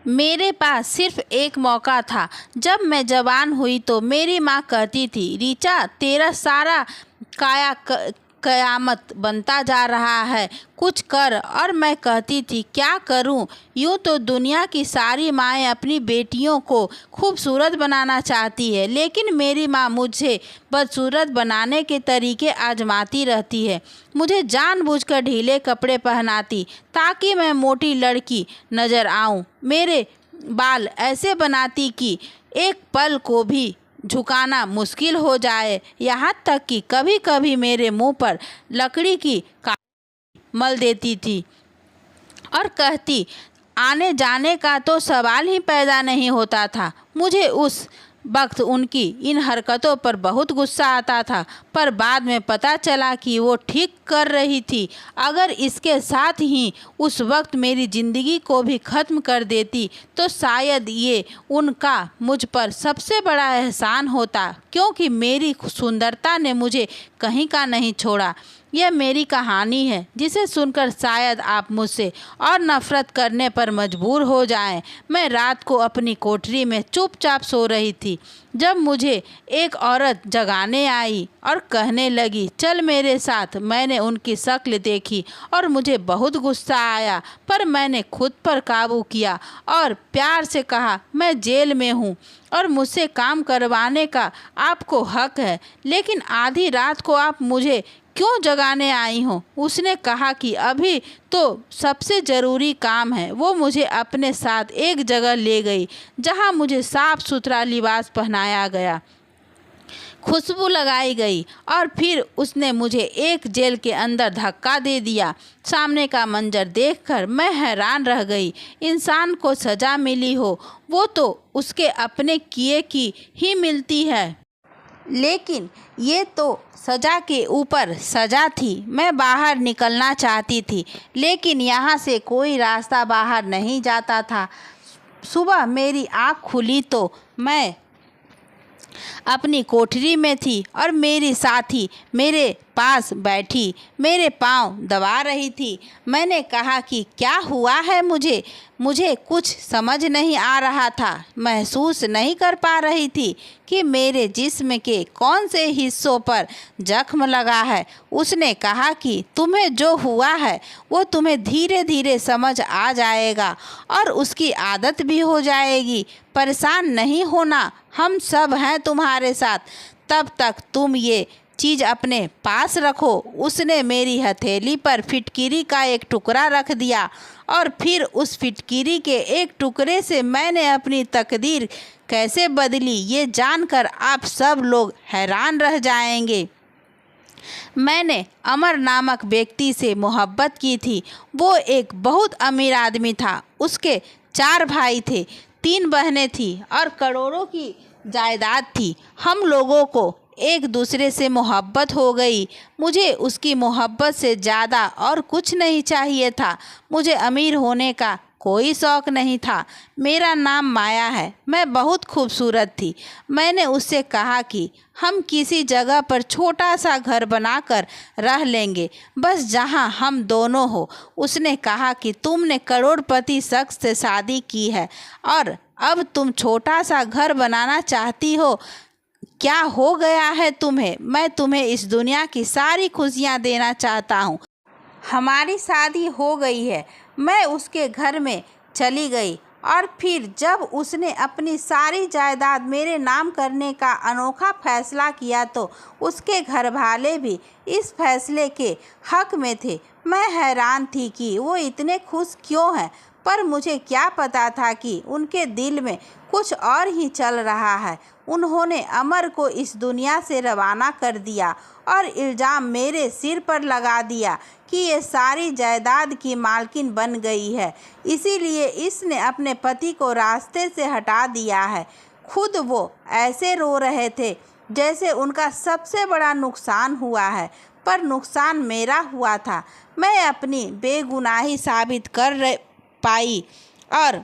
मेरे पास सिर्फ एक मौका था। जब मैं जवान हुई तो मेरी माँ कहती थी, ऋचा तेरा सारा कयामत बनता जा रहा है, कुछ कर। और मैं कहती थी क्या करूं? यूं तो दुनिया की सारी माएँ अपनी बेटियों को खूबसूरत बनाना चाहती है, लेकिन मेरी माँ मुझे बदसूरत बनाने के तरीके आजमाती रहती है। मुझे जानबूझकर ढीले कपड़े पहनाती ताकि मैं मोटी लड़की नज़र आऊं। मेरे बाल ऐसे बनाती कि एक पल को भी झुकाना मुश्किल हो जाए। यहाँ तक कि कभी कभी मेरे मुंह पर लकड़ी की मल देती थी और कहती, आने जाने का तो सवाल ही पैदा नहीं होता था। मुझे उस वक्त उनकी इन हरकतों पर बहुत गुस्सा आता था, पर बाद में पता चला कि वो ठीक कर रही थी। अगर इसके साथ ही उस वक्त मेरी ज़िंदगी को भी ख़त्म कर देती तो शायद ये उनका मुझ पर सबसे बड़ा एहसान होता, क्योंकि मेरी सुंदरता ने मुझे कहीं का नहीं छोड़ा। यह मेरी कहानी है जिसे सुनकर शायद आप मुझसे और नफ़रत करने पर मजबूर हो जाएं। मैं रात को अपनी कोठरी में चुपचाप सो रही थी जब मुझे एक औरत जगाने आई और कहने लगी, चल मेरे साथ। मैंने उनकी शक्ल देखी और मुझे बहुत गुस्सा आया, पर मैंने खुद पर काबू किया और प्यार से कहा, मैं जेल में हूँ और मुझसे काम करवाने का आपको हक है, लेकिन आधी रात को आप मुझे क्यों जगाने आई हो? उसने कहा कि अभी तो सबसे ज़रूरी काम है। वो मुझे अपने साथ एक जगह ले गई जहां मुझे साफ सुथरा लिबास पहनाया गया, खुशबू लगाई गई और फिर उसने मुझे एक जेल के अंदर धक्का दे दिया। सामने का मंजर देखकर मैं हैरान रह गई। इंसान को सज़ा मिली हो वो तो उसके अपने किए की ही मिलती है, लेकिन ये तो सज़ा के ऊपर सज़ा थी। मैं बाहर निकलना चाहती थी, लेकिन यहाँ से कोई रास्ता बाहर नहीं जाता था। सुबह मेरी आँख खुली तो मैं अपनी कोठरी में थी और मेरी साथी मेरे पास बैठी मेरे पांव दबा रही थी। मैंने कहा कि क्या हुआ है? मुझे कुछ समझ नहीं आ रहा था। महसूस नहीं कर पा रही थी कि मेरे जिस्म के कौन से हिस्सों पर जख्म लगा है। उसने कहा कि तुम्हें जो हुआ है वो तुम्हें धीरे धीरे समझ आ जाएगा और उसकी आदत भी हो जाएगी। परेशान नहीं होना, हम सब हैं तुम्हारे साथ। तब तक तुम ये चीज़ अपने पास रखो। उसने मेरी हथेली पर फिटकिरी का एक टुकड़ा रख दिया और फिर उस फिटकिरी के एक टुकड़े से मैंने अपनी तकदीर कैसे बदली ये जानकर आप सब लोग हैरान रह जाएंगे। मैंने अमर नामक व्यक्ति से मोहब्बत की थी। वो एक बहुत अमीर आदमी था। उसके 4 भाई थे, 3 बहनें थीं और करोड़ों की जायदाद थी। हम लोगों को एक दूसरे से मोहब्बत हो गई। मुझे उसकी मोहब्बत से ज़्यादा और कुछ नहीं चाहिए था। मुझे अमीर होने का कोई शौक़ नहीं था। मेरा नाम माया है, मैं बहुत खूबसूरत थी। मैंने उससे कहा कि हम किसी जगह पर छोटा सा घर बनाकर रह लेंगे, बस जहां हम दोनों हो। उसने कहा कि तुमने करोड़पति शख्स से शादी की है और अब तुम छोटा सा घर बनाना चाहती हो। क्या हो गया है तुम्हें? मैं तुम्हें इस दुनिया की सारी खुशियां देना चाहता हूँ। हमारी शादी हो गई है। मैं उसके घर में चली गई और फिर जब उसने अपनी सारी जायदाद मेरे नाम करने का अनोखा फैसला किया तो उसके घरवाले भी इस फैसले के हक में थे। मैं हैरान थी कि वो इतने खुश क्यों हैं, पर मुझे क्या पता था कि उनके दिल में कुछ और ही चल रहा है। उन्होंने अमर को इस दुनिया से रवाना कर दिया और इल्ज़ाम मेरे सिर पर लगा दिया कि ये सारी जायदाद की मालकिन बन गई है, इसीलिए इसने अपने पति को रास्ते से हटा दिया है। खुद वो ऐसे रो रहे थे जैसे उनका सबसे बड़ा नुकसान हुआ है, पर नुकसान मेरा हुआ था। मैं अपनी बेगुनाही साबित कर पाई और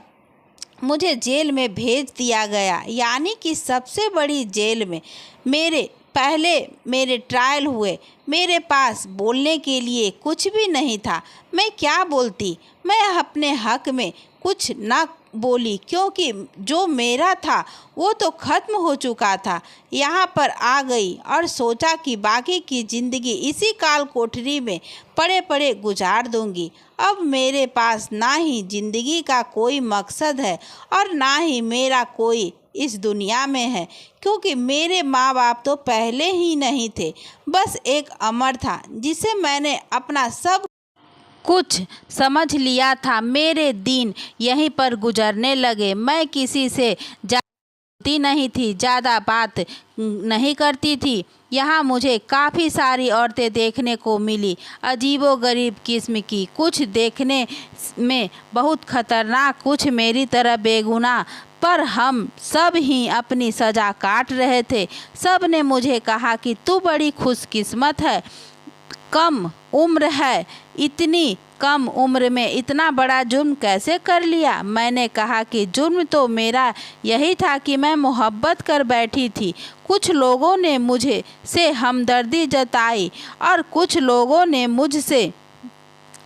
मुझे जेल में भेज दिया गया, यानी कि सबसे बड़ी जेल में। मेरे ट्रायल हुए। मेरे पास बोलने के लिए कुछ भी नहीं था। मैं क्या बोलती? मैं अपने हक में कुछ न बोली, क्योंकि जो मेरा था वो तो ख़त्म हो चुका था। यहाँ पर आ गई और सोचा कि बाकी की ज़िंदगी इसी काल कोठरी में पड़े पड़े गुजार दूंगी। अब मेरे पास ना ही ज़िंदगी का कोई मकसद है और ना ही मेरा कोई इस दुनिया में है, क्योंकि मेरे माँ बाप तो पहले ही नहीं थे। बस एक अमर था जिसे मैंने अपना सब कुछ समझ लिया था। मेरे दिन यहीं पर गुजरने लगे। मैं किसी से जानती नहीं थी, ज़्यादा बात नहीं करती थी। यहाँ मुझे काफ़ी सारी औरतें देखने को मिली, अजीबोगरीब किस्म की, कुछ देखने में बहुत खतरनाक, कुछ मेरी तरह बेगुनाह, पर हम सब ही अपनी सज़ा काट रहे थे। सब ने मुझे कहा कि तू बड़ी खुशकिस्मत है, कम उम्र है, इतनी कम उम्र में इतना बड़ा जुर्म कैसे कर लिया। मैंने कहा कि जुर्म तो मेरा यही था कि मैं मोहब्बत कर बैठी थी। कुछ लोगों ने मुझे से हमदर्दी जताई और कुछ लोगों ने मुझसे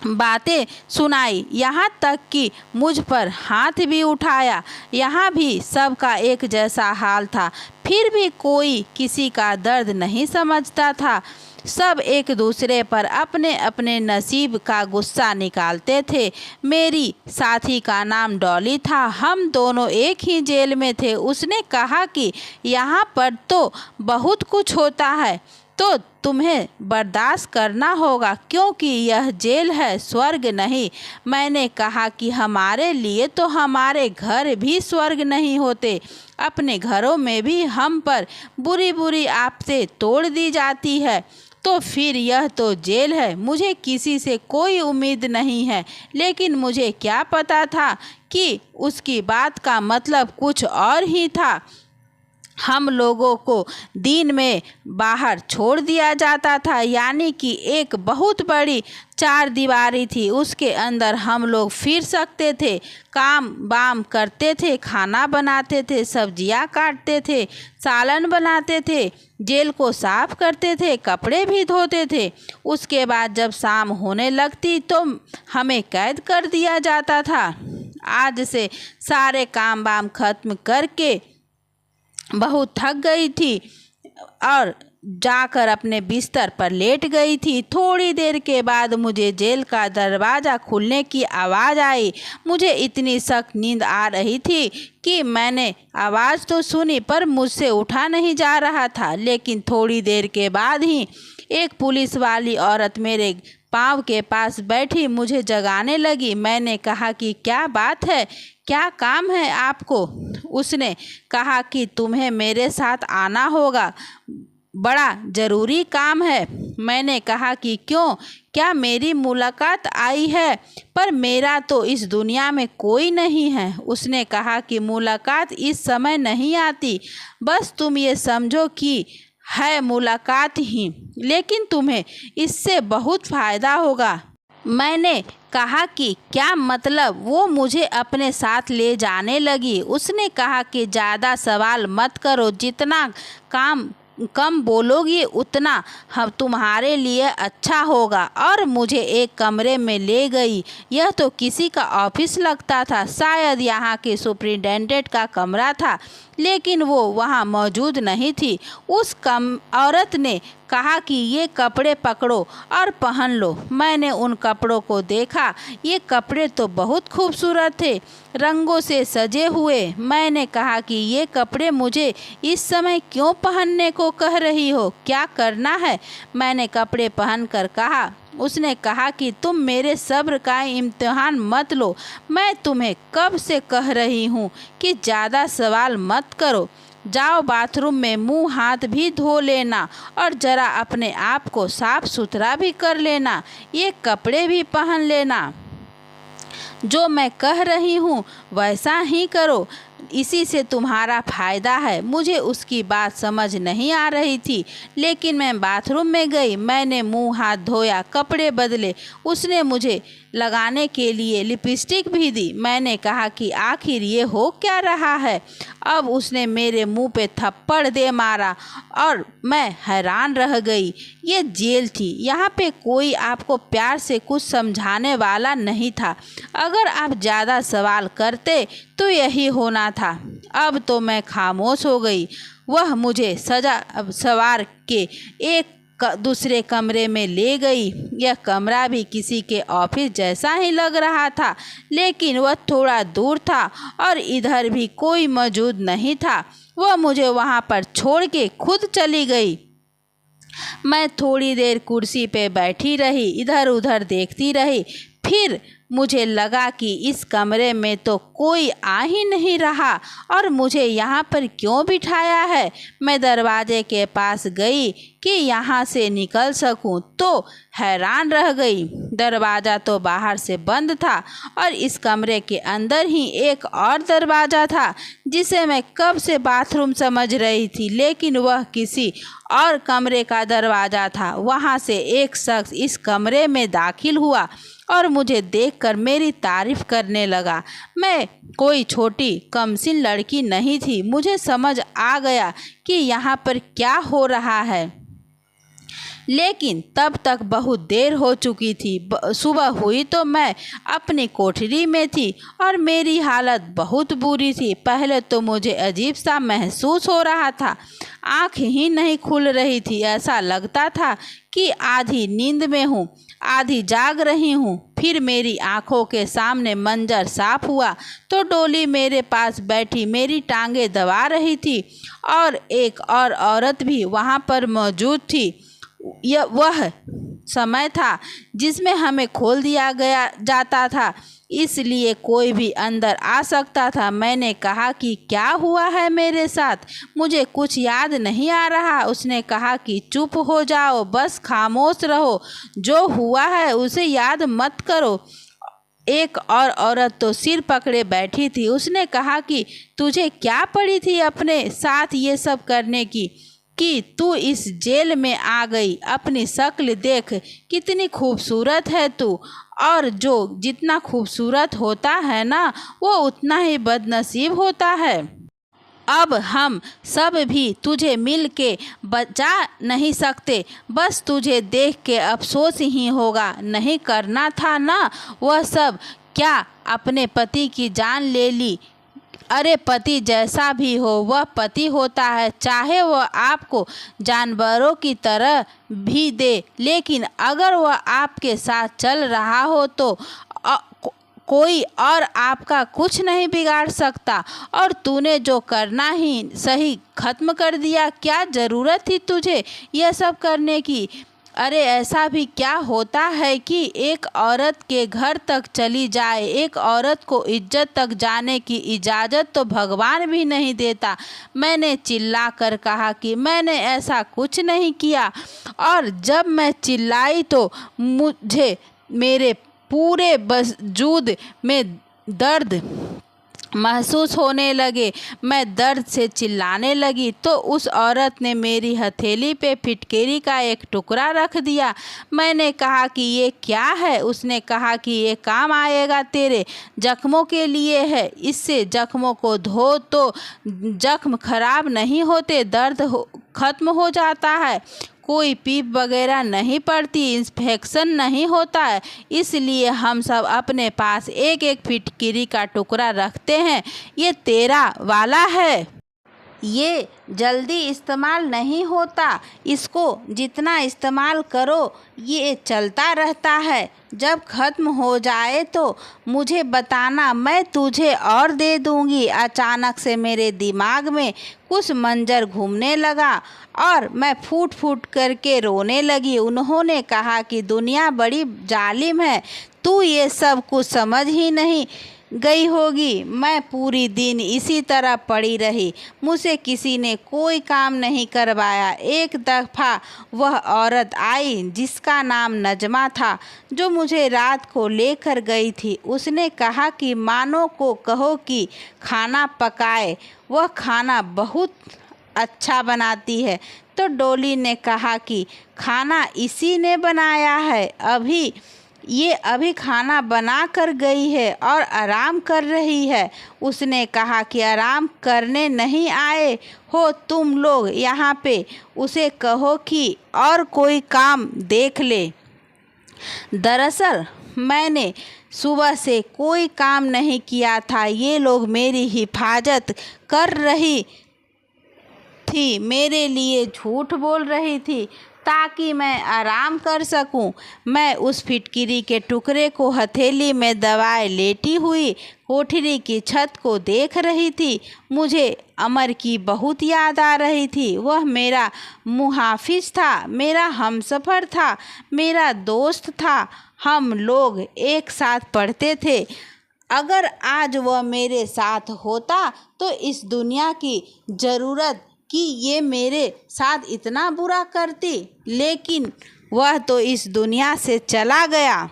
बातें सुनाई, यहाँ तक कि मुझ पर हाथ भी उठाया। यहाँ भी सबका एक जैसा हाल था, फिर भी कोई किसी का दर्द नहीं समझता था। सब एक दूसरे पर अपने अपने नसीब का गुस्सा निकालते थे। मेरी साथी का नाम डॉली था, हम दोनों एक ही जेल में थे। उसने कहा कि यहाँ पर तो बहुत कुछ होता है, तो तुम्हें बर्दाश्त करना होगा, क्योंकि यह जेल है, स्वर्ग नहीं। मैंने कहा कि हमारे लिए तो हमारे घर भी स्वर्ग नहीं होते। अपने घरों में भी हम पर बुरी बुरी आफतें तोड़ दी जाती है, तो फिर यह तो जेल है। मुझे किसी से कोई उम्मीद नहीं है, लेकिन मुझे क्या पता था कि उसकी बात का मतलब कुछ और ही था। हम लोगों को दिन में बाहर छोड़ दिया जाता था, यानी कि एक बहुत बड़ी चार दीवारी थी, उसके अंदर हम लोग फिर सकते थे, काम वाम करते थे, खाना बनाते थे, सब्जियां काटते थे, सालन बनाते थे, जेल को साफ करते थे, कपड़े भी धोते थे। उसके बाद जब शाम होने लगती तो हमें कैद कर दिया जाता था। आज से सारे काम वाम खत्म करके बहुत थक गई थी और जाकर अपने बिस्तर पर लेट गई थी। थोड़ी देर के बाद मुझे जेल का दरवाज़ा खुलने की आवाज़ आई। मुझे इतनी सख्त नींद आ रही थी कि मैंने आवाज़ तो सुनी, पर मुझसे उठा नहीं जा रहा था। लेकिन थोड़ी देर के बाद ही एक पुलिस वाली औरत मेरे पाँव के पास बैठी मुझे जगाने लगी। मैंने कहा कि क्या बात है, क्या काम है आपको। उसने कहा कि तुम्हें मेरे साथ आना होगा, बड़ा ज़रूरी काम है। मैंने कहा कि क्यों, क्या मेरी मुलाकात आई है, पर मेरा तो इस दुनिया में कोई नहीं है। उसने कहा कि मुलाकात इस समय नहीं आती, बस तुम ये समझो कि है मुलाकात ही, लेकिन तुम्हें इससे बहुत फ़ायदा होगा। मैंने कहा कि क्या मतलब। वो मुझे अपने साथ ले जाने लगी। उसने कहा कि ज़्यादा सवाल मत करो, जितना कम बोलोगी उतना हम तुम्हारे लिए अच्छा होगा। और मुझे एक कमरे में ले गई। यह तो किसी का ऑफिस लगता था, शायद यहाँ के सुपरिटेंडेंट का कमरा था, लेकिन वो वहाँ मौजूद नहीं थी। उस औरत ने कहा कि ये कपड़े पकड़ो और पहन लो। मैंने उन कपड़ों को देखा। ये कपड़े तो बहुत खूबसूरत थे, रंगों से सजे हुए। मैंने कहा कि ये कपड़े मुझे इस समय क्यों पहनने को कह रही हो, क्या करना है। मैंने कपड़े पहनकर कहा। उसने कहा कि तुम मेरे सब्र का इम्तिहान मत लो। मैं तुम्हें कब से कह रही हूँ कि ज़्यादा सवाल मत करो। जाओ बाथरूम में मुंह हाथ भी धो लेना और ज़रा अपने आप को साफ सुथरा भी कर लेना। ये कपड़े भी पहन लेना। जो मैं कह रही हूँ वैसा ही करो, इसी से तुम्हारा फ़ायदा है। मुझे उसकी बात समझ नहीं आ रही थी, लेकिन मैं बाथरूम में गई। मैंने मुंह हाथ धोया, कपड़े बदले। उसने मुझे लगाने के लिए लिपस्टिक भी दी। मैंने कहा कि आखिर ये हो क्या रहा है। अब उसने मेरे मुंह पे थप्पड़ दे मारा और मैं हैरान रह गई। ये जेल थी, यहाँ पे कोई आपको प्यार से कुछ समझाने वाला नहीं था। अगर आप ज़्यादा सवाल करते तो यही होना था। अब तो मैं खामोश हो गई। वह मुझे सवार के एक दूसरे कमरे में ले गई। यह कमरा भी किसी के ऑफिस जैसा ही लग रहा था, लेकिन वह थोड़ा दूर था और इधर भी कोई मौजूद नहीं था। वह मुझे वहाँ पर छोड़ के खुद चली गई। मैं थोड़ी देर कुर्सी पे बैठी रही, इधर उधर देखती रही। फिर मुझे लगा कि इस कमरे में तो कोई आ ही नहीं रहा और मुझे यहाँ पर क्यों बिठाया है। मैं दरवाजे के पास गई कि यहाँ से निकल सकूँ, तो हैरान रह गई। दरवाज़ा तो बाहर से बंद था और इस कमरे के अंदर ही एक और दरवाज़ा था, जिसे मैं कब से बाथरूम समझ रही थी, लेकिन वह किसी और कमरे का दरवाज़ा था। वहाँ से एक शख्स इस कमरे में दाखिल हुआ और मुझे देखकर मेरी तारीफ करने लगा। मैं कोई छोटी कमसिन लड़की नहीं थी। मुझे समझ आ गया कि यहाँ पर क्या हो रहा है, लेकिन तब तक बहुत देर हो चुकी थी। सुबह हुई तो मैं अपनी कोठरी में थी और मेरी हालत बहुत बुरी थी। पहले तो मुझे अजीब सा महसूस हो रहा था, आँख ही नहीं खुल रही थी। ऐसा लगता था कि आधी नींद में हूँ, आधी जाग रही हूँ। फिर मेरी आँखों के सामने मंजर साफ हुआ तो डोली मेरे पास बैठी मेरी टांगें दबा रही थी और एक और औरत भी वहाँ पर मौजूद थी। यह वह समय था जिसमें हमें खोल दिया जाता था, इसलिए कोई भी अंदर आ सकता था। मैंने कहा कि क्या हुआ है मेरे साथ, मुझे कुछ याद नहीं आ रहा। उसने कहा कि चुप हो जाओ, बस खामोश रहो, जो हुआ है उसे याद मत करो। एक और औरत तो सिर पकड़े बैठी थी। उसने कहा कि तुझे क्या पड़ी थी अपने साथ ये सब करने की, कि तू इस जेल में आ गई। अपनी शक्ल देख, कितनी खूबसूरत है तू, और जो जितना खूबसूरत होता है ना, वो उतना ही बदनसीब होता है। अब हम सब भी तुझे मिल के बचा नहीं सकते, बस तुझे देख के अफसोस ही होगा। नहीं करना था ना वह सब, क्या अपने पति की जान ले ली। अरे पति जैसा भी हो वह पति होता है, चाहे वह आपको जानवरों की तरह भी दे, लेकिन अगर वह आपके साथ चल रहा हो तो कोई और आपका कुछ नहीं बिगाड़ सकता। और तूने जो करना ही सही ख़त्म कर दिया। क्या ज़रूरत थी तुझे यह सब करने की। अरे ऐसा भी क्या होता है कि एक औरत के घर तक चली जाए। एक औरत को इज्जत तक जाने की इजाज़त तो भगवान भी नहीं देता। मैंने चिल्ला कर कहा कि मैंने ऐसा कुछ नहीं किया, और जब मैं चिल्लाई तो मुझे मेरे पूरे वजूद में दर्द महसूस होने लगे। मैं दर्द से चिल्लाने लगी तो उस औरत ने मेरी हथेली पे फिटकरी का एक टुकड़ा रख दिया। मैंने कहा कि ये क्या है। उसने कहा कि ये काम आएगा, तेरे जख्मों के लिए है, इससे जख्मों को धो तो जख्म खराब नहीं होते, दर्द ख़त्म हो जाता है, कोई पीप वगैरह नहीं पड़ती, इन्फेक्शन नहीं होता है। इसलिए हम सब अपने पास एक एक फिटकरी का टुकड़ा रखते हैं। ये तेरा वाला है, ये जल्दी इस्तेमाल नहीं होता, इसको जितना इस्तेमाल करो ये चलता रहता है। जब ख़त्म हो जाए तो मुझे बताना, मैं तुझे और दे दूँगी। अचानक से मेरे दिमाग में कुछ मंजर घूमने लगा और मैं फूट फूट करके रोने लगी। उन्होंने कहा कि दुनिया बड़ी जालिम है, तू ये सब कुछ समझ ही नहीं गई होगी। मैं पूरी दिन इसी तरह पड़ी रही, मुझसे किसी ने कोई काम नहीं करवाया। एक दफ़ा वह औरत आई जिसका नाम नजमा था, जो मुझे रात को लेकर गई थी। उसने कहा कि मानो को कहो कि खाना पकाए, वह खाना बहुत अच्छा बनाती है। तो डोली ने कहा कि खाना इसी ने बनाया है, अभी खाना बना कर गई है और आराम कर रही है। उसने कहा कि आराम करने नहीं आए हो तुम लोग यहाँ पे, उसे कहो कि और कोई काम देख ले। दरअसल मैंने सुबह से कोई काम नहीं किया था। ये लोग मेरी हिफाजत कर रही थी, मेरे लिए झूठ बोल रही थी ताकि मैं आराम कर सकूं। मैं उस फिटकिरी के टुकड़े को हथेली में दबाए लेटी हुई कोठरी की छत को देख रही थी। मुझे अमर की बहुत याद आ रही थी। वह मेरा मुहाफिज था, मेरा हमसफ़र था, मेरा दोस्त था। हम लोग एक साथ पढ़ते थे। अगर आज वह मेरे साथ होता तो इस दुनिया की ज़रूरत कि ये मेरे साथ इतना बुरा करती, लेकिन वह तो इस दुनिया से चला गया।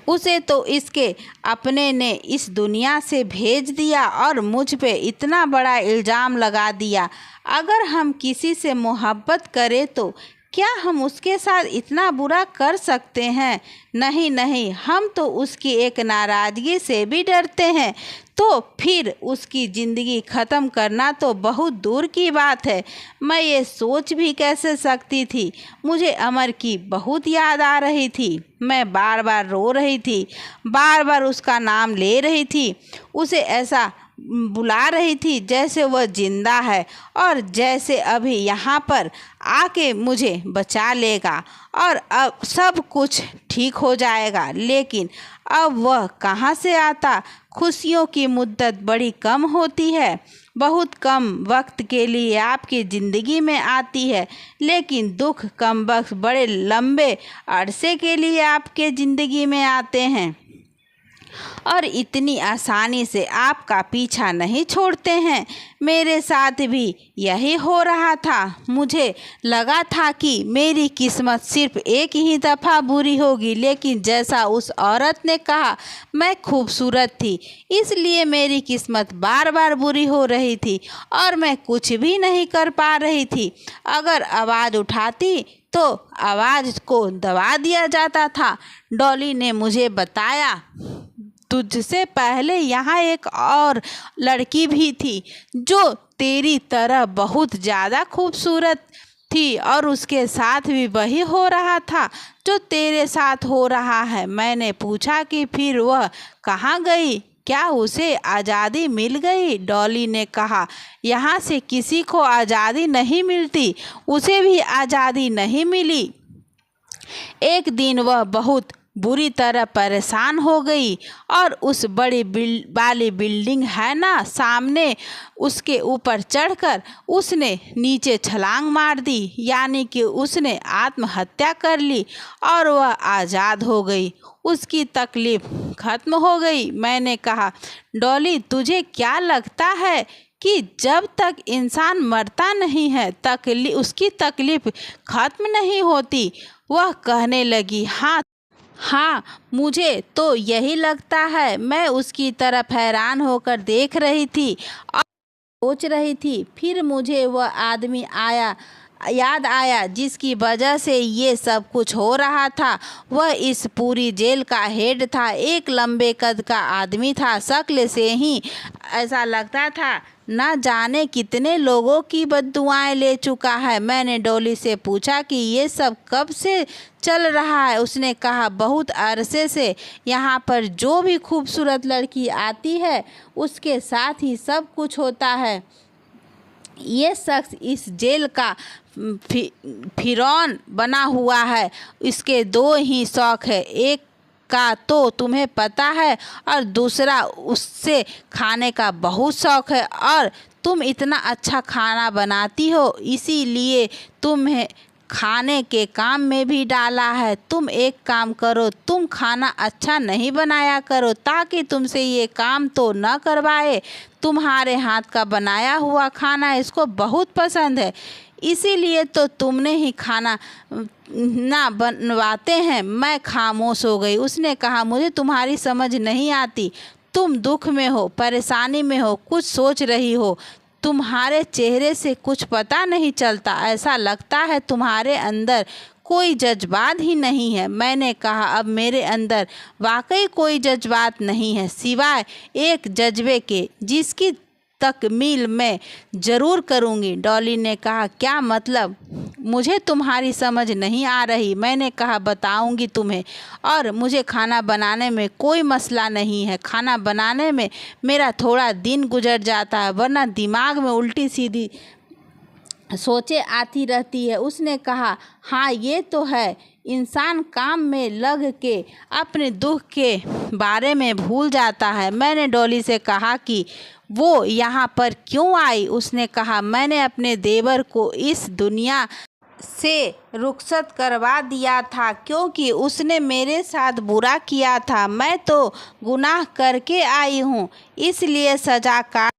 उसे तो इसके अपने ने इस दुनिया से भेज दिया और मुझ पे इतना बड़ा इल्ज़ाम लगा दिया। अगर हम किसी से मोहब्बत करें तो क्या हम उसके साथ इतना बुरा कर सकते हैं? नहीं नहीं, हम तो उसकी एक नाराज़गी से भी डरते हैं, तो फिर उसकी ज़िंदगी ख़त्म करना तो बहुत दूर की बात है। मैं ये सोच भी कैसे सकती थी। मुझे अमर की बहुत याद आ रही थी। मैं बार बार रो रही थी, बार बार उसका नाम ले रही थी, उसे ऐसा बुला रही थी जैसे वह जिंदा है और जैसे अभी यहाँ पर आके मुझे बचा लेगा और अब सब कुछ ठीक हो जाएगा। लेकिन अब वह कहाँ से आता? खुशियों की मुद्दत बड़ी कम होती है, बहुत कम वक्त के लिए आपकी ज़िंदगी में आती है, लेकिन दुख कम वक्त बड़े लंबे अरसे के लिए आपके ज़िंदगी में आते हैं और इतनी आसानी से आपका पीछा नहीं छोड़ते हैं। मेरे साथ भी यही हो रहा था। मुझे लगा था कि मेरी किस्मत सिर्फ एक ही दफ़ा बुरी होगी, लेकिन जैसा उस औरत ने कहा, मैं खूबसूरत थी, इसलिए मेरी किस्मत बार बार बुरी हो रही थी और मैं कुछ भी नहीं कर पा रही थी। अगर आवाज़ उठाती तो आवाज़ को दबा दिया जाता था। डॉली ने मुझे बताया, तुझसे पहले यहाँ एक और लड़की भी थी जो तेरी तरह बहुत ज़्यादा खूबसूरत थी और उसके साथ भी वही हो रहा था जो तेरे साथ हो रहा है। मैंने पूछा कि फिर वह कहाँ गई? क्या उसे आज़ादी मिल गई? डॉली ने कहा, यहाँ से किसी को आज़ादी नहीं मिलती, उसे भी आज़ादी नहीं मिली। एक दिन वह बहुत बुरी तरह परेशान हो गई और उस बड़ी वाली बिल्डिंग है ना सामने, उसके ऊपर चढ़कर उसने नीचे छलांग मार दी, यानी कि उसने आत्महत्या कर ली और वह आज़ाद हो गई। उसकी तकलीफ़ ख़त्म हो गई। मैंने कहा, डॉली तुझे क्या लगता है कि जब तक इंसान मरता नहीं है उसकी तकलीफ़ ख़त्म नहीं होती? वह कहने लगी, हाँ, मुझे तो यही लगता है। मैं उसकी तरफ हैरान होकर देख रही थी और सोच रही थी। फिर मुझे वह आदमी याद आया जिसकी वजह से ये सब कुछ हो रहा था। वह इस पूरी जेल का हेड था। एक लंबे कद का आदमी था। शक्ल से ही ऐसा लगता था न जाने कितने लोगों की बद्दुआएं ले चुका है। मैंने डॉली से पूछा कि ये सब कब से चल रहा है? उसने कहा, बहुत अरसे से। यहाँ पर जो भी खूबसूरत लड़की आती है उसके साथ ही सब कुछ होता है। ये शख्स इस जेल का फिरौन बना हुआ है। इसके दो ही शौक़ है, एक का तो तुम्हें पता है और दूसरा उससे खाने का बहुत शौक़ है। और तुम इतना अच्छा खाना बनाती हो, इसीलिए तुम्हें खाने के काम में भी डाला है। तुम एक काम करो, तुम खाना अच्छा नहीं बनाया करो ताकि तुमसे ये काम तो न करवाए। तुम्हारे हाथ का बनाया हुआ खाना इसको बहुत पसंद है, इसीलिए तो तुमने ही खाना ना बनवाते हैं। मैं खामोश हो गई। उसने कहा, मुझे तुम्हारी समझ नहीं आती। तुम दुख में हो, परेशानी में हो, कुछ सोच रही हो। तुम्हारे चेहरे से कुछ पता नहीं चलता। ऐसा लगता है तुम्हारे अंदर कोई जज्बात ही नहीं है। मैंने कहा, अब मेरे अंदर वाकई कोई जज्बात नहीं है सिवाय एक जज्बे के जिसकी तकमील मैं ज़रूर करूँगी। डॉली ने कहा, क्या मतलब? मुझे तुम्हारी समझ नहीं आ रही। मैंने कहा, बताऊंगी तुम्हें। और मुझे खाना बनाने में कोई मसला नहीं है। खाना बनाने में मेरा थोड़ा दिन गुजर जाता है, वरना दिमाग में उल्टी सीधी सोचें आती रहती है। उसने कहा, हाँ ये तो है, इंसान काम में लग के अपने दुख के बारे में भूल जाता है। मैंने डॉली से कहा कि वो यहाँ पर क्यों आई? उसने कहा, मैंने अपने देवर को इस दुनिया से रुखसत करवा दिया था क्योंकि उसने मेरे साथ बुरा किया था। मैं तो गुनाह करके आई हूँ, इसलिए सज़ा काट,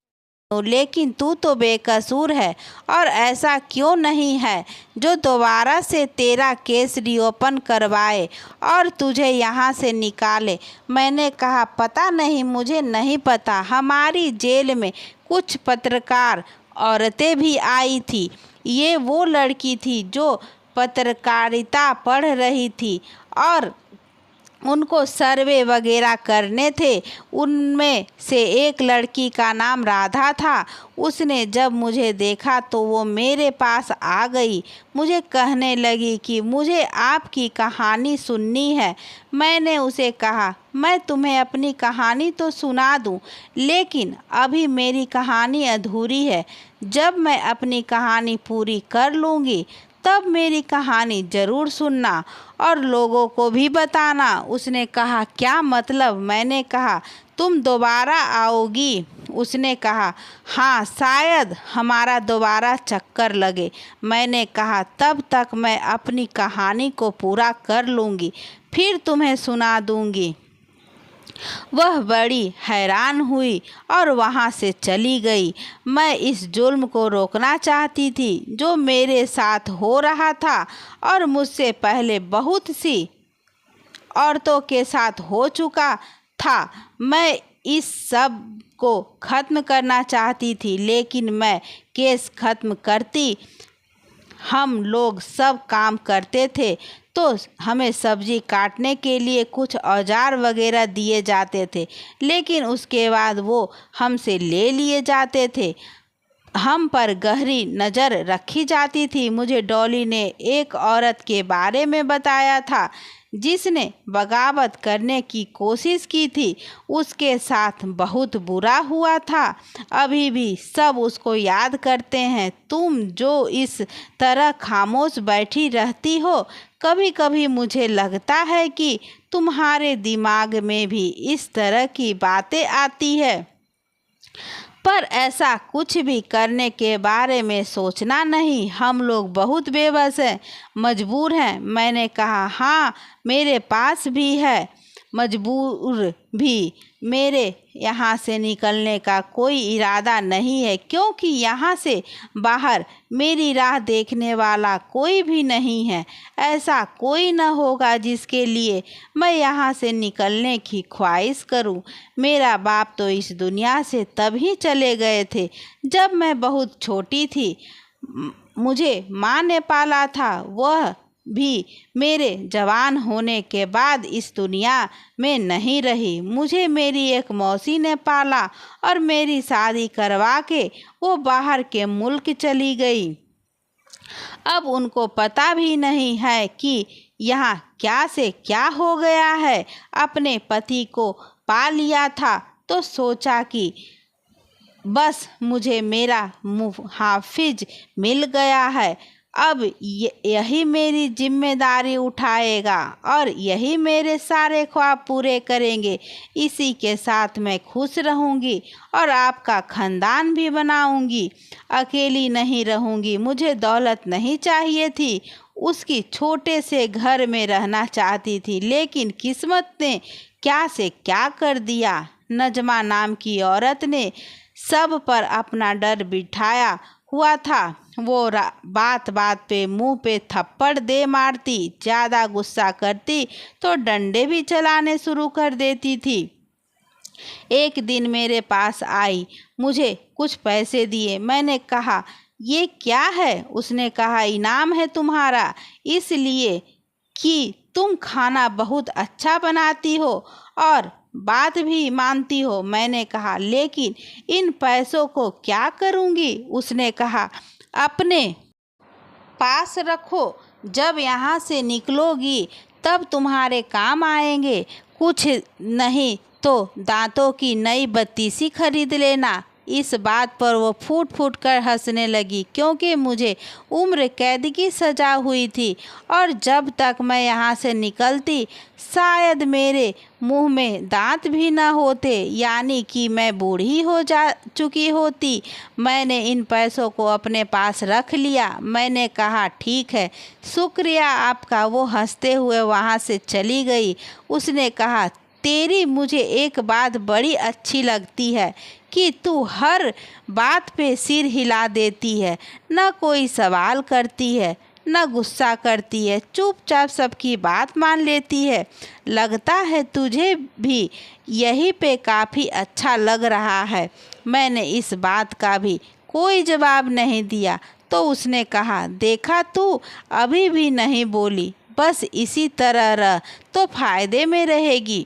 लेकिन तू तो बेकसूर है और ऐसा क्यों नहीं है जो दोबारा से तेरा केस रीओपन करवाए और तुझे यहाँ से निकाले? मैंने कहा, पता नहीं, मुझे नहीं पता। हमारी जेल में कुछ पत्रकार औरतें भी आई थी। ये वो लड़की थी जो पत्रकारिता पढ़ रही थी और उनको सर्वे वगैरह करने थे। उनमें से एक लड़की का नाम राधा था। उसने जब मुझे देखा तो वो मेरे पास आ गई। मुझे कहने लगी कि मुझे आपकी कहानी सुननी है। मैंने उसे कहा, मैं तुम्हें अपनी कहानी तो सुना दूं, लेकिन अभी मेरी कहानी अधूरी है। जब मैं अपनी कहानी पूरी कर लूँगी तब मेरी कहानी ज़रूर सुनना और लोगों को भी बताना। उसने कहा, क्या मतलब? मैंने कहा, तुम दोबारा आओगी? उसने कहा, हाँ, शायद हमारा दोबारा चक्कर लगे। मैंने कहा, तब तक मैं अपनी कहानी को पूरा कर लूँगी, फिर तुम्हें सुना दूँगी। वह बड़ी हैरान हुई और वहाँ से चली गई। मैं इस जुल्म को रोकना चाहती थी जो मेरे साथ हो रहा था और मुझसे पहले बहुत सी औरतों के साथ हो चुका था। मैं इस सब को ख़त्म करना चाहती थी, लेकिन मैं केस ख़त्म करती। हम लोग सब काम करते थे तो हमें सब्जी काटने के लिए कुछ औजार वगैरह दिए जाते थे, लेकिन उसके बाद वो हमसे ले लिए जाते थे। हम पर गहरी नज़र रखी जाती थी। मुझे डॉली ने एक औरत के बारे में बताया था जिसने बगावत करने की कोशिश की थी। उसके साथ बहुत बुरा हुआ था। अभी भी सब उसको याद करते हैं। तुम जो इस तरह खामोश बैठी रहती हो, कभी कभी मुझे लगता है कि तुम्हारे दिमाग में भी इस तरह की बातें आती है, पर ऐसा कुछ भी करने के बारे में सोचना नहीं। हम लोग बहुत बेबस हैं, मजबूर हैं। मैंने कहा, हाँ, मेरे पास भी है। मजबूर भी। मेरे यहाँ से निकलने का कोई इरादा नहीं है क्योंकि यहाँ से बाहर मेरी राह देखने वाला कोई भी नहीं है। ऐसा कोई न होगा जिसके लिए मैं यहाँ से निकलने की ख्वाहिश करूँ। मेरा बाप तो इस दुनिया से तभी चले गए थे जब मैं बहुत छोटी थी। मुझे माँ ने पाला था, वह भी मेरे जवान होने के बाद इस दुनिया में नहीं रही। मुझे मेरी एक मौसी ने पाला और मेरी शादी करवा के वो बाहर के मुल्क चली गई। अब उनको पता भी नहीं है कि यहाँ क्या से क्या हो गया है। अपने पति को पा लिया था तो सोचा कि बस मुझे मेरा मुहाफिज मिल गया है, अब यही मेरी जिम्मेदारी उठाएगा और यही मेरे सारे ख्वाब पूरे करेंगे। इसी के साथ मैं खुश रहूँगी और आपका ख़ानदान भी बनाऊँगी। अकेली नहीं रहूँगी। मुझे दौलत नहीं चाहिए थी। उसकी छोटे से घर में रहना चाहती थी, लेकिन किस्मत ने क्या से क्या कर दिया। नजमा नाम की औरत ने सब पर अपना डर बिठाया हुआ था। वो बात बात पे मुंह पे थप्पड़ दे मारती, ज़्यादा गुस्सा करती तो डंडे भी चलाने शुरू कर देती थी। एक दिन मेरे पास आई, मुझे कुछ पैसे दिए। मैंने कहा, ये क्या है? उसने कहा, इनाम है तुम्हारा, इसलिए कि तुम खाना बहुत अच्छा बनाती हो और बात भी मानती हो। मैंने कहा, लेकिन इन पैसों को क्या करूँगी? उसने कहा, अपने पास रखो, जब यहाँ से निकलोगी तब तुम्हारे काम आएंगे। कुछ नहीं तो दांतों की नई बत्तीसी खरीद लेना। इस बात पर वो फूट फूट कर हंसने लगी, क्योंकि मुझे उम्र कैद की सज़ा हुई थी और जब तक मैं यहाँ से निकलती शायद मेरे मुंह में दांत भी न होते, यानी कि मैं बूढ़ी हो जा चुकी होती। मैंने इन पैसों को अपने पास रख लिया। मैंने कहा, ठीक है, शुक्रिया आपका। वो हंसते हुए वहाँ से चली गई। उसने कहा, तेरी मुझे एक बात बड़ी अच्छी लगती है कि तू हर बात पे सिर हिला देती है, न कोई सवाल करती है न गुस्सा करती है, चुपचाप सबकी बात मान लेती है। लगता है तुझे भी यही पे काफ़ी अच्छा लग रहा है। मैंने इस बात का भी कोई जवाब नहीं दिया तो उसने कहा, देखा तू अभी भी नहीं बोली, बस इसी तरह रह तो फ़ायदे में रहेगी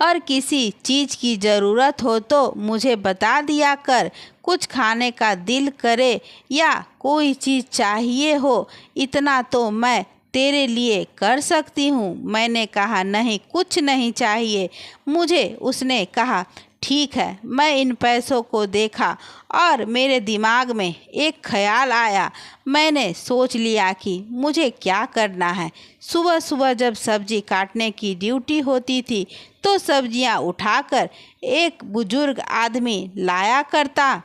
और किसी चीज़ की ज़रूरत हो तो मुझे बता दिया कर। कुछ खाने का दिल करे या कोई चीज़ चाहिए हो, इतना तो मैं तेरे लिए कर सकती हूँ। मैंने कहा, नहीं, कुछ नहीं चाहिए मुझे। उसने कहा, ठीक है। मैं इन पैसों को देखा और मेरे दिमाग में एक ख्याल आया। मैंने सोच लिया कि मुझे क्या करना है। सुबह सुबह जब सब्जी काटने की ड्यूटी होती थी तो सब्जियां उठाकर एक बुजुर्ग आदमी लाया करता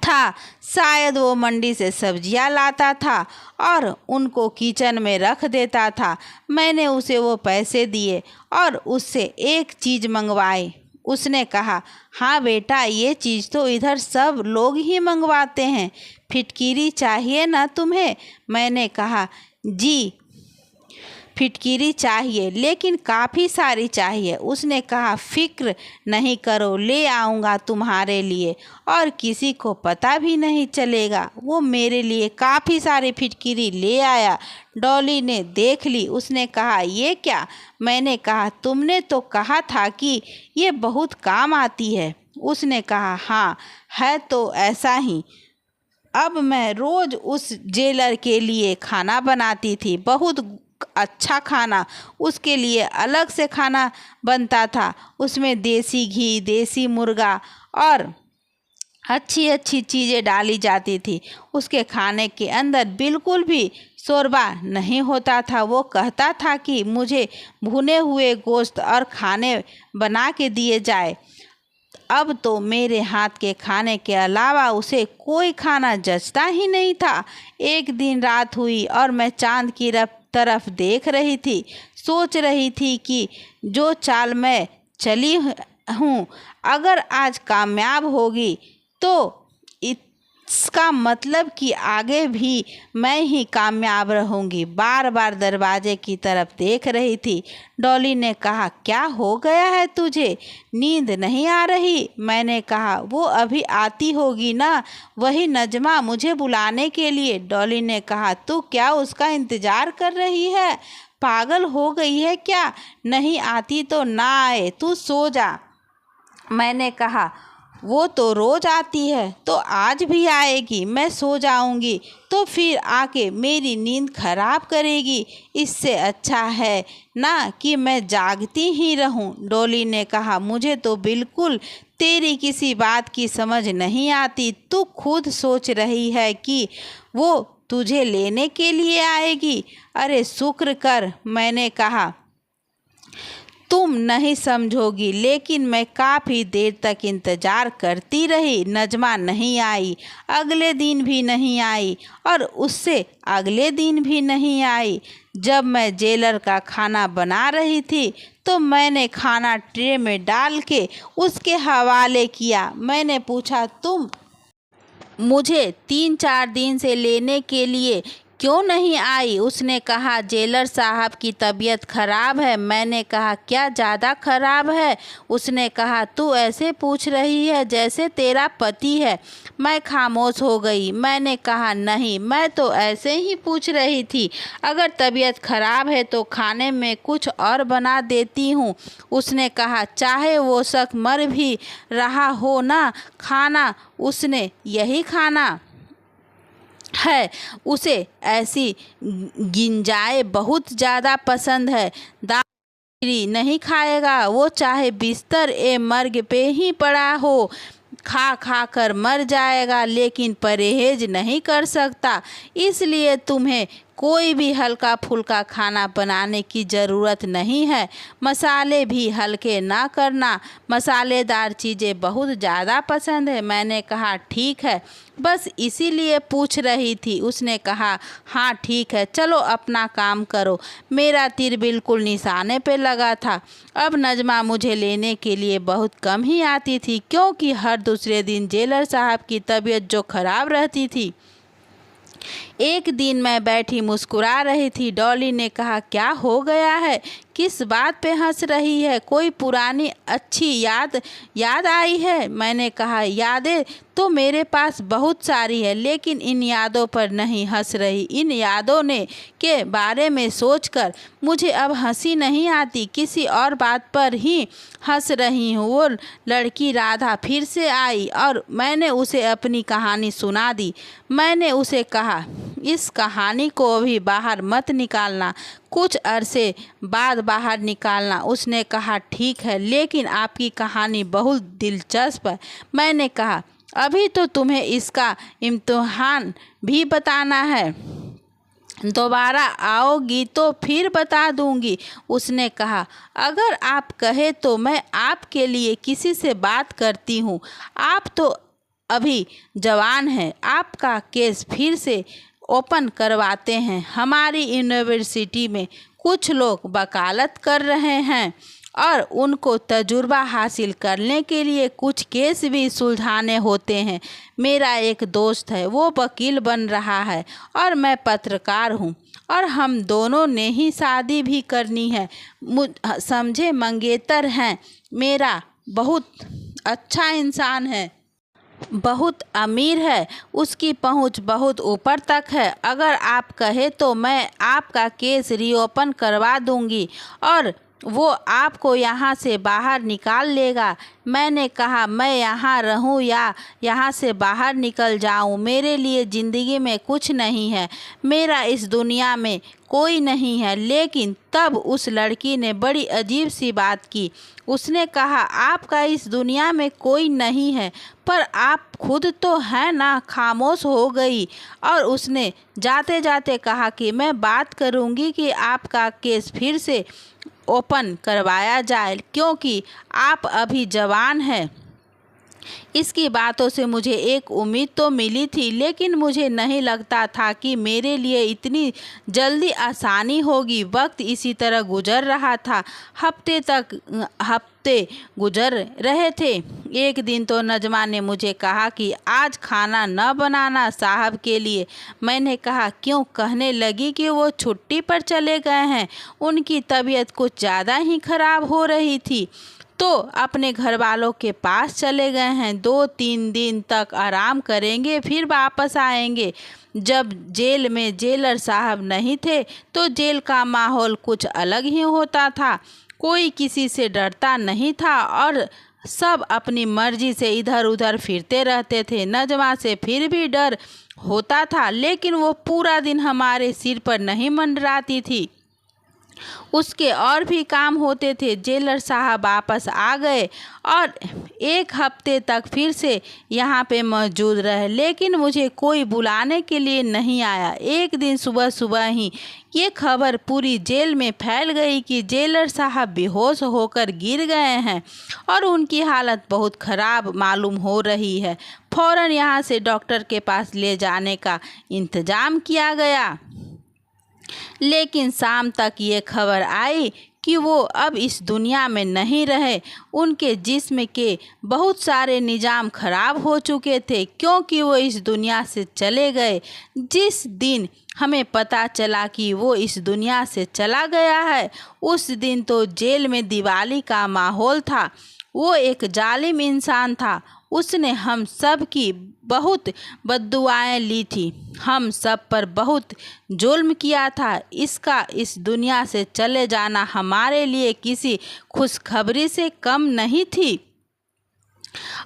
था। शायद वो मंडी से सब्जियां लाता था और उनको किचन में रख देता था। मैंने उसे वो पैसे दिए और उससे एक चीज़ मंगवाई। उसने कहा, हाँ बेटा, ये चीज़ तो इधर सब लोग ही मंगवाते हैं। फिटकीरी चाहिए ना तुम्हें? मैंने कहा, जी फिटकीरी चाहिए, लेकिन काफ़ी सारी चाहिए। उसने कहा, फिक्र नहीं करो, ले आऊँगा तुम्हारे लिए और किसी को पता भी नहीं चलेगा। वो मेरे लिए काफ़ी सारी फिटकीरी ले आया। डॉली ने देख ली। उसने कहा, ये क्या? मैंने कहा, तुमने तो कहा था कि ये बहुत काम आती है। उसने कहा, हाँ है तो ऐसा ही। अब मैं रोज़ उस जेलर के लिए खाना बनाती थी, बहुत अच्छा खाना। उसके लिए अलग से खाना बनता था। उसमें देसी घी, देसी मुर्गा और अच्छी अच्छी चीज़ें डाली जाती थी। उसके खाने के अंदर बिल्कुल भी शोरबा नहीं होता था। वो कहता था कि मुझे भुने हुए गोश्त और खाने बना के दिए जाए। अब तो मेरे हाथ के खाने के अलावा उसे कोई खाना जचता ही नहीं था। एक दिन रात हुई और मैं चांद की तरफ देख रही थी। सोच रही थी कि जो चाल मैं चली हूँ, अगर आज कामयाब होगी तो इसका मतलब कि आगे भी मैं ही कामयाब रहूँगी। बार बार दरवाजे की तरफ देख रही थी। डॉली ने कहा, क्या हो गया है तुझे? नींद नहीं आ रही? मैंने कहा, वो अभी आती होगी ना, वही नजमा मुझे बुलाने के लिए। डॉली ने कहा, तू क्या उसका इंतज़ार कर रही है? पागल हो गई है क्या? नहीं आती तो ना आए, तू सो जा। मैंने कहा, वो तो रोज़ आती है तो आज भी आएगी। मैं सो जाऊंगी तो फिर आके मेरी नींद खराब करेगी। इससे अच्छा है ना कि मैं जागती ही रहूं। डॉली ने कहा, मुझे तो बिल्कुल तेरी किसी बात की समझ नहीं आती। तू खुद सोच रही है कि वो तुझे लेने के लिए आएगी। अरे शुक्र कर। मैंने कहा, तुम नहीं समझोगी, लेकिन मैं काफ़ी देर तक इंतज़ार करती रही। नजमा नहीं आई, अगले दिन भी नहीं आई और उससे अगले दिन भी नहीं आई। जब मैं जेलर का खाना बना रही थी तो मैंने खाना ट्रे में डाल के उसके हवाले किया। मैंने पूछा, तुम मुझे 3-4 दिन से लेने के लिए क्यों नहीं आई? उसने कहा, जेलर साहब की तबीयत खराब है। मैंने कहा, क्या ज़्यादा खराब है? उसने कहा, तू ऐसे पूछ रही है जैसे तेरा पति है। मैं खामोश हो गई। मैंने कहा, नहीं, मैं तो ऐसे ही पूछ रही थी। अगर तबीयत खराब है तो खाने में कुछ और बना देती हूँ। उसने कहा, चाहे वो शख्स मर भी रहा हो ना, खाना उसने यही खाना है। उसे ऐसी गिंजाए बहुत ज़्यादा पसंद है। दाल खिचड़ी नहीं खाएगा वो, चाहे बिस्तर ए मर्ग पे ही पड़ा हो। खा खा कर मर जाएगा, लेकिन परहेज नहीं कर सकता। इसलिए तुम्हें कोई भी हल्का फुल्का खाना बनाने की ज़रूरत नहीं है। मसाले भी हल्के ना करना, मसालेदार चीज़ें बहुत ज़्यादा पसंद है। मैंने कहा, ठीक है, बस इसीलिए पूछ रही थी। उसने कहा, हाँ ठीक है, चलो अपना काम करो। मेरा तीर बिल्कुल निशाने पे लगा था। अब नजमा मुझे लेने के लिए बहुत कम ही आती थी, क्योंकि हर दूसरे दिन जेलर साहब की तबीयत जो खराब रहती थी। एक दिन मैं बैठी मुस्कुरा रही थी। डॉली ने कहा, क्या हो गया है? किस बात पे हंस रही है? कोई पुरानी अच्छी याद आई है? मैंने कहा, यादें तो मेरे पास बहुत सारी है, लेकिन इन यादों पर नहीं हंस रही। इन यादों ने के बारे में सोचकर मुझे अब हंसी नहीं आती, किसी और बात पर ही हंस रही हूँ। वो लड़की राधा फिर से आई और मैंने उसे अपनी कहानी सुना दी। मैंने उसे कहा, इस कहानी को अभी बाहर मत निकालना, कुछ अरसे बाद बाहर निकालना। उसने कहा, ठीक है, लेकिन आपकी कहानी बहुत दिलचस्प है। मैंने कहा, अभी तो तुम्हें इसका इम्तिहान भी बताना है, दोबारा आओगी तो फिर बता दूंगी। उसने कहा, अगर आप कहे तो मैं आपके लिए किसी से बात करती हूँ। आप तो अभी जवान हैं, आपका केस फिर से ओपन करवाते हैं। हमारी यूनिवर्सिटी में कुछ लोग वकालत कर रहे हैं और उनको तजुर्बा हासिल करने के लिए कुछ केस भी सुलझाने होते हैं। मेरा एक दोस्त है, वो वकील बन रहा है और मैं पत्रकार हूँ, और हम दोनों ने ही शादी भी करनी है। समझे, मंगेतर हैं, मेरा बहुत अच्छा इंसान है, बहुत अमीर है, उसकी पहुंच बहुत ऊपर तक है। अगर आप कहे तो मैं आपका केस रीओपन करवा दूंगी और वो आपको यहाँ से बाहर निकाल लेगा। मैंने कहा, मैं यहाँ रहूँ या यहाँ से बाहर निकल जाऊँ, मेरे लिए ज़िंदगी में कुछ नहीं है, मेरा इस दुनिया में कोई नहीं है। लेकिन तब उस लड़की ने बड़ी अजीब सी बात की। उसने कहा, आपका इस दुनिया में कोई नहीं है, पर आप खुद तो हैं ना। खामोश हो गई और उसने जाते जाते कहा कि मैं बात करूँगी कि आपका केस फिर से ओपन करवाया जाए, क्योंकि आप अभी जवान हैं। इसकी बातों से मुझे एक उम्मीद तो मिली थी, लेकिन मुझे नहीं लगता था कि मेरे लिए इतनी जल्दी आसानी होगी। वक्त इसी तरह गुजर रहा था। हफ्ते गुजर रहे थे। एक दिन तो नजमा ने मुझे कहा कि आज खाना न बनाना साहब के लिए। मैंने कहा, क्यों? कहने लगी कि वो छुट्टी पर चले गए हैं, उनकी तबीयत कुछ ज़्यादा ही खराब हो रही थी, तो अपने घर वालों के पास चले गए हैं। 2-3 दिन तक आराम करेंगे, फिर वापस आएंगे। जब जेल में जेलर साहब नहीं थे तो जेल का माहौल कुछ अलग ही होता था। कोई किसी से डरता नहीं था और सब अपनी मर्जी से इधर उधर फिरते रहते थे। नजमा से फिर भी डर होता था, लेकिन वो पूरा दिन हमारे सिर पर नहीं मंडराती थी। उसके और भी काम होते थे। जेलर साहब वापस आ गए और 1 हफ्ते तक फिर से यहाँ पे मौजूद रहे, लेकिन मुझे कोई बुलाने के लिए नहीं आया। एक दिन सुबह सुबह ही ये खबर पूरी जेल में फैल गई कि जेलर साहब बेहोश होकर गिर गए हैं और उनकी हालत बहुत ख़राब मालूम हो रही है। फ़ौरन यहाँ से डॉक्टर के पास ले जाने का इंतज़ाम किया गया। लेकिन शाम तक ये खबर आई कि वो अब इस दुनिया में नहीं रहे। उनके जिस्म के बहुत सारे निज़ाम खराब हो चुके थे क्योंकि वो इस दुनिया से चले गए। जिस दिन हमें पता चला कि वो इस दुनिया से चला गया है, उस दिन तो जेल में दिवाली का माहौल था। वो एक जालिम इंसान था। उसने हम सब की बहुत बद्दुआएं ली थी, हम सब पर बहुत जुल्म किया था। इसका इस दुनिया से चले जाना हमारे लिए किसी खुशखबरी से कम नहीं थी।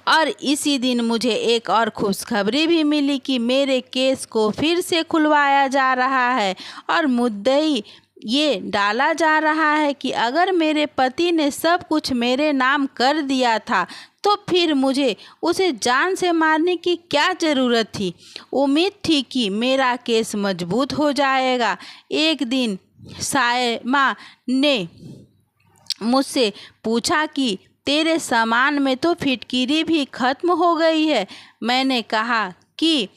और इसी दिन मुझे एक और खुशखबरी भी मिली कि मेरे केस को फिर से खुलवाया जा रहा है और मुद्दई ये डाला जा रहा है कि अगर मेरे पति ने सब कुछ मेरे नाम कर दिया था तो फिर मुझे उसे जान से मारने की क्या ज़रूरत थी। उम्मीद थी कि मेरा केस मजबूत हो जाएगा। एक दिन सायमा ने मुझसे पूछा कि तेरे सामान में तो फिटकिरी भी ख़त्म हो गई है। मैंने कहा कि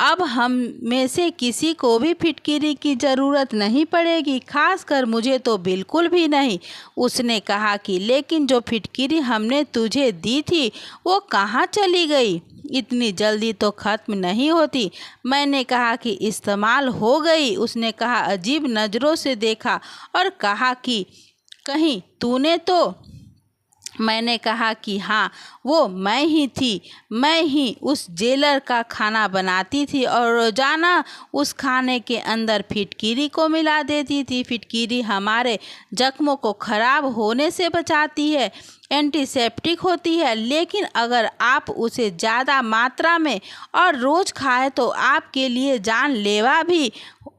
अब हम में से किसी को भी फिटकिरी की ज़रूरत नहीं पड़ेगी, खासकर मुझे तो बिल्कुल भी नहीं। उसने कहा कि लेकिन जो फिटकिरी हमने तुझे दी थी वो कहाँ चली गई? इतनी जल्दी तो ख़त्म नहीं होती। मैंने कहा कि इस्तेमाल हो गई। उसने कहा अजीब नज़रों से देखा और कहा कि कहीं तूने तो? मैंने कहा कि हाँ, वो मैं ही थी। मैं ही उस जेलर का खाना बनाती थी और रोज़ाना उस खाने के अंदर फिटकिरी को मिला देती थी। फिटकिरी हमारे जख्मों को ख़राब होने से बचाती है, एंटीसेप्टिक होती है, लेकिन अगर आप उसे ज़्यादा मात्रा में और रोज़ खाएं तो आपके लिए जानलेवा भी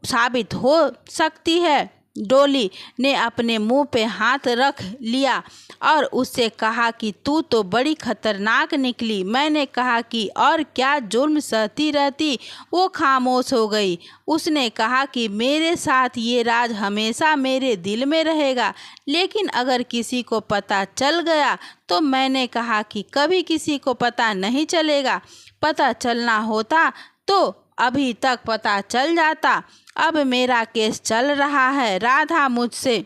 साबित हो सकती है। डोली ने अपने मुंह पे हाथ रख लिया और उससे कहा कि तू तो बड़ी खतरनाक निकली। मैंने कहा कि और क्या जुल्म सहती रहती। वो खामोश हो गई। उसने कहा कि मेरे साथ ये राज हमेशा मेरे दिल में रहेगा, लेकिन अगर किसी को पता चल गया तो? मैंने कहा कि कभी किसी को पता नहीं चलेगा। पता चलना होता तो अभी तक पता चल जाता। अब मेरा केस चल रहा है। राधा मुझसे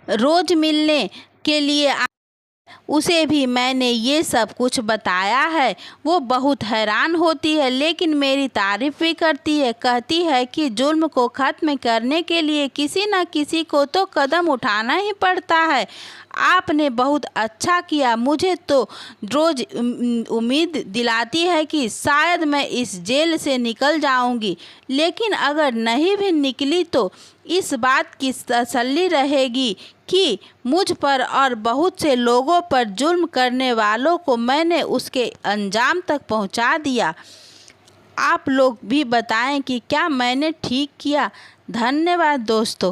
रोज़ मिलने के लिए उसे भी मैंने ये सब कुछ बताया है। वो बहुत हैरान होती है लेकिन मेरी तारीफ़ भी करती है। कहती है कि जुल्म को ख़त्म करने के लिए किसी न किसी को तो कदम उठाना ही पड़ता है। आपने बहुत अच्छा किया। मुझे तो रोज़ उम्मीद दिलाती है कि शायद मैं इस जेल से निकल जाऊंगी, लेकिन अगर नहीं भी निकली तो इस बात की तसल्ली रहेगी कि मुझ पर और बहुत से लोगों पर जुल्म करने वालों को मैंने उसके अंजाम तक पहुंचा दिया। आप लोग भी बताएं कि क्या मैंने ठीक किया। धन्यवाद दोस्तों।